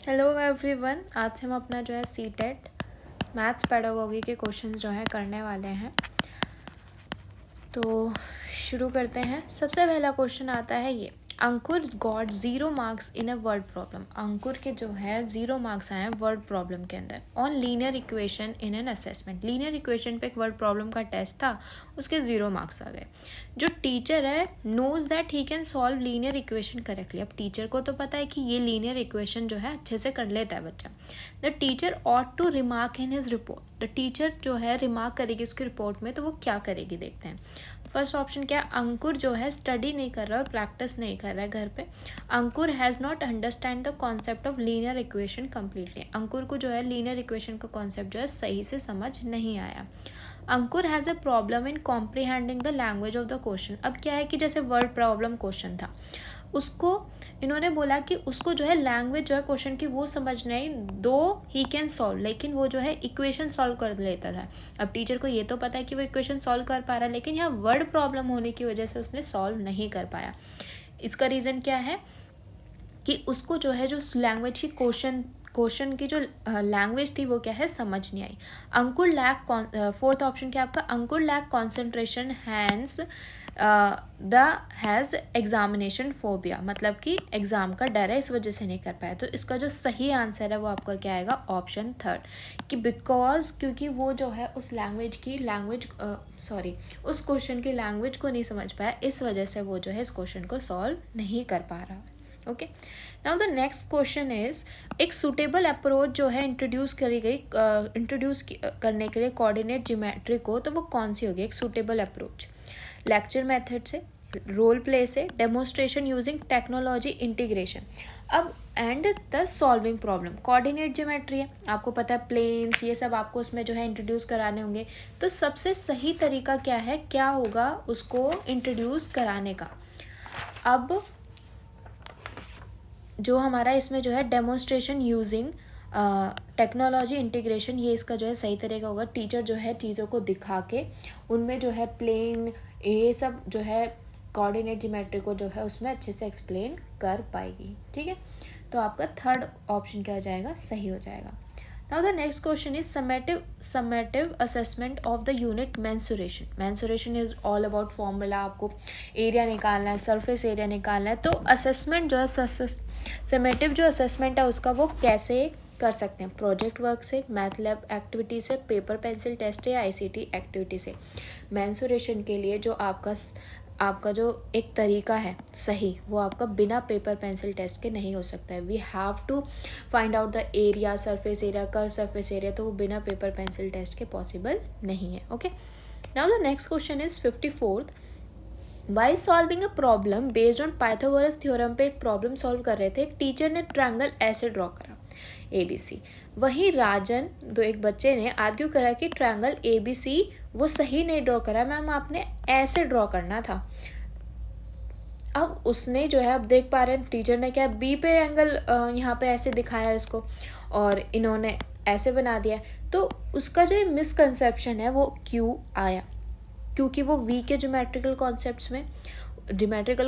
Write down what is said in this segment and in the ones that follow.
Hello everyone, आज से हम अपना जो है सीटेट मैथ्स पेडागोगी के क्वेश्चंस जो है करने वाले हैं। तो शुरू करते हैं। सबसे पहला क्वेश्चन आता है ये, Ankur got 0 marks in a word problem. Ankur के जो है 0 मार्क्स आए हैं वर्ड प्रॉब्लम के अंदर on linear equation in an assessment. Linear equation पे एक वर्ड प्रॉब्लम का टेस्ट था, उसके 0 मार्क्स आ गए। जो टीचर है knows that he can solve linear equation correctly. अब टीचर को तो पता है कि ये लीनियर इक्वेशन जो है अच्छे से कर लेता है बच्चा। The teacher ought to remark in his report. The teacher जो है रिमार्क करेगी उसकी रिपोर्ट में, तो वो क्या करेगी देखते हैं। फर्स्ट ऑप्शन क्या है, अंकुर जो है स्टडी नहीं कर रहा और प्रैक्टिस नहीं कर रहा है घर पे। Ankur has not understand the concept of linear equation completely. Ankur को जो है लीनियर इक्वेशन का कॉन्सेप्ट जो है सही से समझ नहीं आया। Ankur has a problem in comprehending the language of the question. अब क्या है कि जैसे वर्ड प्रॉब्लम क्वेश्चन था, उसको इन्होंने बोला कि उसको जो है लैंग्वेज जो है क्वेश्चन की वो समझ नहीं, दो ही कैन सॉल्व, लेकिन वो जो है इक्वेशन सॉल्व कर लेता था। अब टीचर को ये तो पता है कि वो इक्वेशन सॉल्व कर पा रहा है, लेकिन यहाँ वर्ड प्रॉब्लम होने की वजह से उसने सॉल्व नहीं कर पाया। इसका रीज़न क्या है कि उसको जो है जो लैंग्वेज की क्वेश्चन की जो लैंग्वेज थी वो क्या है समझ नहीं आई। अंकुर लैक, फोर्थ ऑप्शन क्या आपका, Ankur lack concentration hence the has examination phobia, मतलब कि एग्ज़ाम का डर है इस वजह से नहीं कर पाया। तो इसका जो सही आंसर है वो आपका क्या आएगा, ऑप्शन थर्ड, कि बिकॉज क्योंकि वो जो है उस उस क्वेश्चन की लैंग्वेज को नहीं समझ पाया, इस वजह से वो जो है इस क्वेश्चन को सॉल्व नहीं कर पा रहा। Okay, now the next question is, एक सूटेबल अप्रोच जो है इंट्रोड्यूस करी गई करने के लिए कोऑर्डिनेट ज्योमेट्री को, तो वो कौन सी होगी एक सूटेबल अप्रोच। लेक्चर मेथड से, रोल प्ले से, डेमोन्स्ट्रेशन यूजिंग टेक्नोलॉजी, इंटीग्रेशन। अब and the solving problem. Coordinate geometry है, आपको पता है प्लेन्स ये सब आपको उसमें जो है इंट्रोड्यूस कराने होंगे। तो सबसे सही तरीका क्या है, क्या होगा उसको इंट्रोड्यूस कराने का। अब जो हमारा इसमें जो है डेमोन्स्ट्रेशन यूजिंग टेक्नोलॉजी इंटीग्रेशन, ये इसका जो है सही तरीका होगा। टीचर जो है चीज़ों को दिखा के उनमें जो है प्लेन ये सब जो है कोऑर्डिनेट ज्योमेट्री को जो है उसमें अच्छे से एक्सप्लेन कर पाएगी। ठीक है, तो आपका थर्ड ऑप्शन क्या हो जाएगा, सही हो जाएगा। Now the next question is summative assessment of the unit mensuration. Mensuration is all about formula, आपको एरिया निकालना है, सरफेस एरिया निकालना है। तो असेसमेंट जो है समेटिव जो असेसमेंट है उसका वो कैसे कर सकते हैं, प्रोजेक्ट वर्क से, मैथ लैब एक्टिविटी से, पेपर पेंसिल टेस्ट या आईसीटी एक्टिविटी से। मेंसुरेशन के लिए जो आपका जो एक तरीका है सही, वो आपका बिना पेपर पेंसिल टेस्ट के नहीं हो सकता है। We have to find out the area, surface area, curve surface area, तो वो बिना पेपर पेंसिल टेस्ट के पॉसिबल नहीं है। Okay, now the next question is 54th। While solving a problem based on Pythagoras theorem पे एक problem solve कर रहे थे, एक टीचर ने ट्रायंगल ऐसे ड्रॉ करा ABC। वहीं राजन, दो एक बच्चे ने आर्ग्यू करा कि ट्रायंगल ABC वो सही नहीं ड्रॉ करा, मैम आपने ऐसे ड्रॉ करना था। अब उसने जो है, अब देख पा रहे हैं टीचर ने क्या B पे एंगल यहाँ पे ऐसे दिखाया इसको और इन्होंने ऐसे बना दिया, तो उसका जो मिसकंसेप्शन है वो क्यों आया, क्योंकि वो V के ज्योमेट्रिकल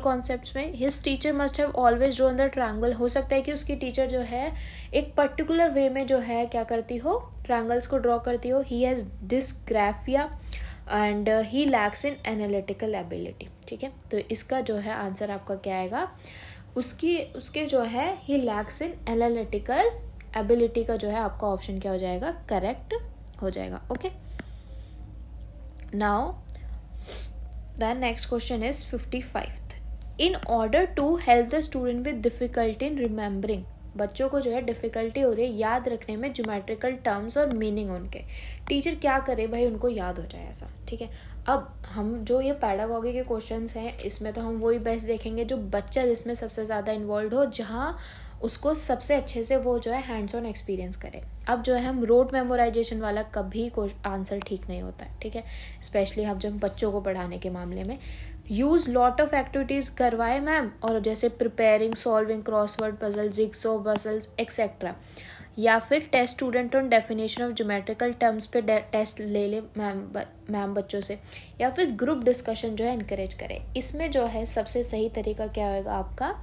कॉन्सेप्ट्स में his teacher must have always drawn the triangle. हो सकता है कि उसकी टीचर जो है एक पर्टिकुलर वे में जो है क्या करती हो, ट्रायंगल्स को ड्रॉ करती हो। He has dysgraphia and he lakhs in analytical ability. ठीक है, तो इसका जो है आंसर आपका क्या आएगा, उसके जो है ही लैक्स इन एनालिटिकल एबिलिटी का जो है आपका ऑप्शन क्या हो जाएगा, करेक्ट हो जाएगा। Okay, now the next question is 55th। in order to help the student with difficulty in remembering, बच्चों को जो है डिफ़िकल्टी हो रही है याद रखने में ज्योमेट्रिकल टर्म्स और मीनिंग उनके, टीचर क्या करे भाई उनको याद हो जाए ऐसा। ठीक है, अब हम जो ये पैडागॉजी के क्वेश्चंस हैं इसमें तो हम वही बेस्ट देखेंगे जो बच्चा जिसमें सबसे ज़्यादा इन्वॉल्व हो, जहाँ उसको सबसे अच्छे से वो जो है हैंड्स ऑन एक्सपीरियंस करे। अब जो है हम रोड मेमोराइजेशन वाला कभी आंसर ठीक नहीं होता है। ठीक है, स्पेशली हम जब बच्चों को पढ़ाने के मामले में यूज़ लॉट ऑफ एक्टिविटीज़ करवाए मैम, और जैसे preparing, solving crossword puzzle, jigsaw puzzles etcetera, या फिर test student on definition of geometrical terms पे टेस्ट ले मैम बच्चों से, या फिर ग्रुप डिस्कशन जो है इनकरेज करें। इसमें जो है सबसे सही तरीका क्या होगा आपका,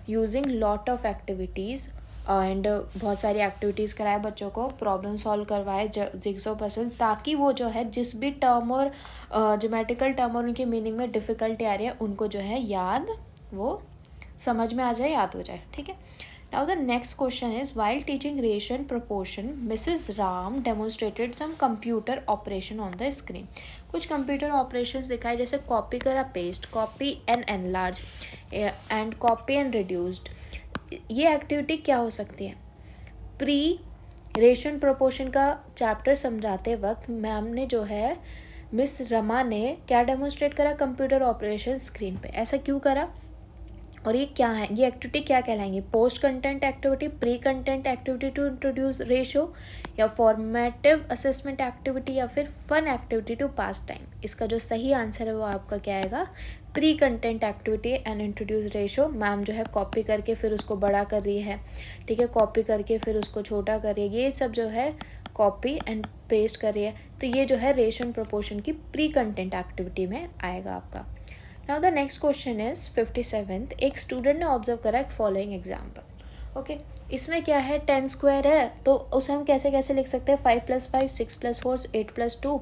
using lot of activities and बहुत सारी एक्टिविटीज़ कराए बच्चों को, प्रॉब्लम सॉल्व करवाए जिग्सो पजल, ताकि वो जो है जिस भी टर्म और ज्योमेट्रिकल टर्म और उनके मीनिंग में डिफ़िकल्टी आ रही है उनको जो है याद, वो समझ में आ जाए, याद हो जाए, ठीक है। Now the next question is while teaching ratio and proportion Mrs Ram demonstrated some computer operation on the screen. कुछ कंप्यूटर ऑपरेशंस दिखाए, जैसे कॉपी करा paste, copy and enlarge and copy and reduced. ये एक्टिविटी क्या हो सकती है? प्री रेशियो एंड प्रोपोर्शन का चैप्टर समझाते वक्त मैम ने जो है, मिस रमा ने क्या डेमोन्स्ट्रेट करा? कंप्यूटर ऑपरेशन स्क्रीन पे। ऐसा क्यों करा और ये क्या है, ये एक्टिविटी क्या कहलाएंगी? Post content activity, pre content activity to introduce ratio, या फॉर्मेटिव असेसमेंट एक्टिविटी, या फिर fun activity to pass time? इसका जो सही आंसर है वो आपका क्या आएगा? Pre content activity and introduce ratio. Ma'am जो है कॉपी करके फिर उसको बड़ा कर रही है, ठीक है, कॉपी करके फिर उसको छोटा कर रही है, ये सब जो है कॉपी एंड पेस्ट कर रही है, तो ये जो है रेशियो एंड प्रोपोर्शन की प्री कंटेंट एक्टिविटी में आएगा आपका। Now the next question is 57th। एक स्टूडेंट ने ऑब्जर्व करा एक फॉलोइंग एग्जाम्पल। ओके, इसमें क्या है? 10 स्क्वायर है, तो उसे हम कैसे कैसे लिख सकते हैं? 5 + 5, 6 + 4, 8 + 2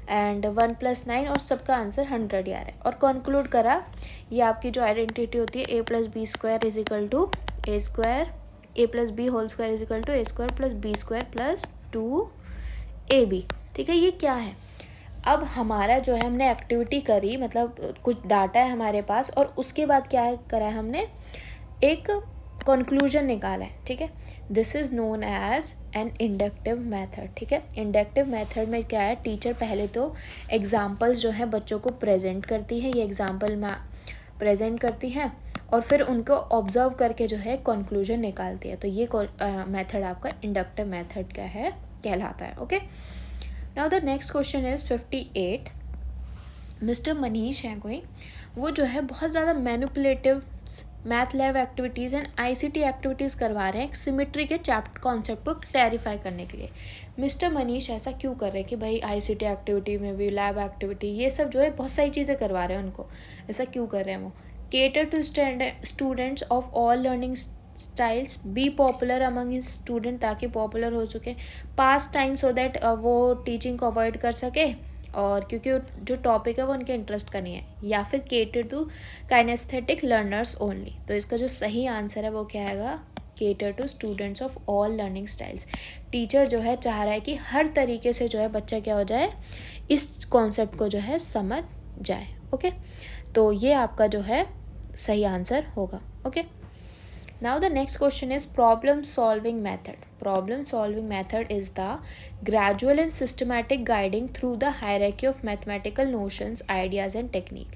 एंड 1 + 9, और सबका आंसर 100 ही आ रहा है। और कंक्लूड करा, ये आपकी जो आइडेंटिटी होती है, a + b² = a² a + b² = a² + b² + 2ab। ठीक है, ये क्या है? अब हमारा जो है, हमने एक्टिविटी करी, मतलब कुछ डाटा है हमारे पास, और उसके बाद क्या है करा है, हमने एक कंक्लूजन निकाला है, ठीक है। This is known as an inductive method, ठीक है। इंडक्टिव मेथड में क्या है, टीचर पहले तो एग्जाम्पल्स जो है बच्चों को प्रेजेंट करती है, ये एग्जाम्पल में प्रेजेंट करती हैं, और फिर उनको ऑब्जर्व करके जो है कंक्लूजन निकालती है। तो ये मेथड आपका इंडक्टिव मेथड क्या है, कहलाता है। Okay, now the next question is 58। Mister Manish हैं कोई, वो जो है बहुत ज़्यादा manipulative math lab activities and ICT activities करवा रहे हैं एक सिमेट्री के चैप्टर कॉन्सेप्ट को क्लैरिफाई करने के लिए। मिस्टर मनीष ऐसा क्यों कर रहे हैं कि भाई आईसीटी एक्टिविटी में भी लैब एक्टिविटी, ये सब जो है बहुत सारी चीज़ें करवा रहे हैं उनको, ऐसा क्यों कर रहे हैं वो? Cater to students of all learning styles, be popular among his student, ताकि पॉपुलर हो चुके, पास टाइम सो दैट वो टीचिंग को अवॉइड कर सके, और क्योंकि जो टॉपिक है वो उनके इंटरेस्ट का नहीं है, या फिर cater to kinesthetic learners only. तो इसका जो सही आंसर है वो क्या आएगा? Cater to students of all learning styles. Teacher जो है चाह रहा है कि हर तरीके से जो है बच्चा क्या हो जाए, इस कॉन्सेप्ट को जो है समझ जाए। ओके, तो ये आपका जो है सही आंसर होगा। Okay, now the next question is problem solving method. Problem solving method is the gradual and systematic guiding through the hierarchy of mathematical notions, ideas and technique.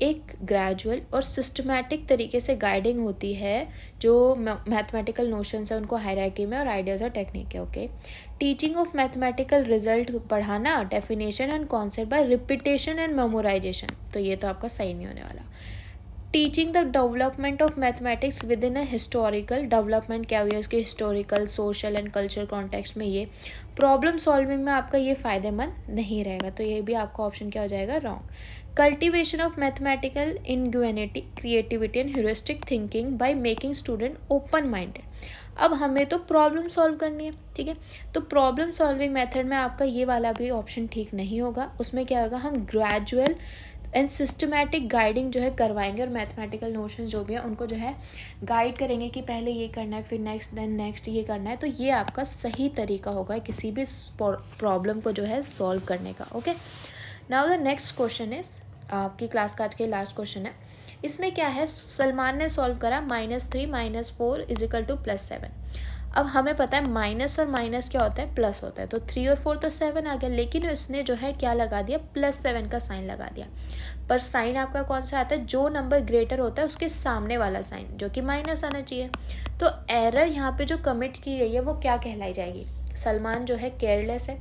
एक ग्रेजुअल और सिस्टमैटिक तरीके से गाइडिंग होती है जो mathematical notions है उनको hierarchy में, और आइडियाज़ और टेक्निक है। Okay, teaching of mathematical result पढ़ाना, definition and concept by repetition and memorisation. तो ये तो आपका सही नहीं होने वाला। Teaching the development of mathematics within a historical development, क्या हुई है इसके historical, social and culture context में। ये प्रॉब्लम सॉल्विंग में आपका ये फ़ायदेमंद नहीं रहेगा, तो ये भी आपका ऑप्शन क्या हो जाएगा? Wrong. Cultivation of mathematical ingenuity, creativity and heuristic thinking by making student open minded. अब हमें तो प्रॉब्लम सॉल्व करनी है, ठीक है, तो प्रॉब्लम सॉल्विंग मेथड में आपका ये वाला भी ऑप्शन ठीक नहीं होगा। उसमें क्या होगा, हम ग्रेजुअल एंड सिस्टमैटिक गाइडिंग जो है करवाएंगे, और मैथमेटिकल नोशन जो भी है उनको जो है गाइड करेंगे कि पहले ये करना है, फिर नेक्स्ट, देन नेक्स्ट ये करना है। तो ये आपका सही तरीका होगा किसी भी प्रॉब्लम को जो है सॉल्व करने का। Okay, now the next question is आपकी क्लास का आज के लास्ट क्वेश्चन है। इसमें क्या है, सलमान ने सॉल्व करा -3 - 4 = +7। अब हमें पता है माइनस और माइनस क्या होता है, प्लस होता है, तो 3 और 4 तो 7 आ गया, लेकिन इसने जो है क्या लगा दिया, +7 का साइन लगा दिया। पर साइन आपका कौन सा आता है, जो नंबर ग्रेटर होता है उसके सामने वाला साइन, जो कि माइनस आना चाहिए। तो एरर यहाँ पे जो कमिट की गई है वो क्या कहलाई जाएगी? सलमान जो है केयरलेस है,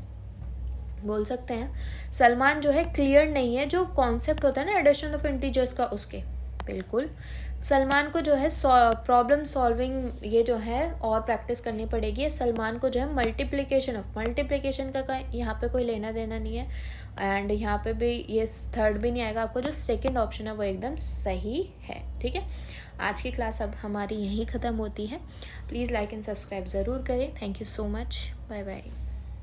बोल सकते हैं। सलमान जो है क्लियर नहीं है, जो कॉन्सेप्ट होता है ना एडिशन ऑफ इंटीजर्स का, उसके बिल्कुल। सलमान को जो है प्रॉब्लम सॉल्विंग ये जो है और प्रैक्टिस करनी पड़ेगी। सलमान को जो है मल्टीप्लिकेशन का यहाँ पे कोई लेना देना नहीं है, एंड यहाँ पे भी ये थर्ड भी नहीं आएगा। आपको जो सेकंड ऑप्शन है वो एकदम सही है। ठीक है, आज की क्लास अब हमारी यहीं ख़त्म होती है। प्लीज़ लाइक एंड सब्सक्राइब ज़रूर करें। Thank you so much, bye bye.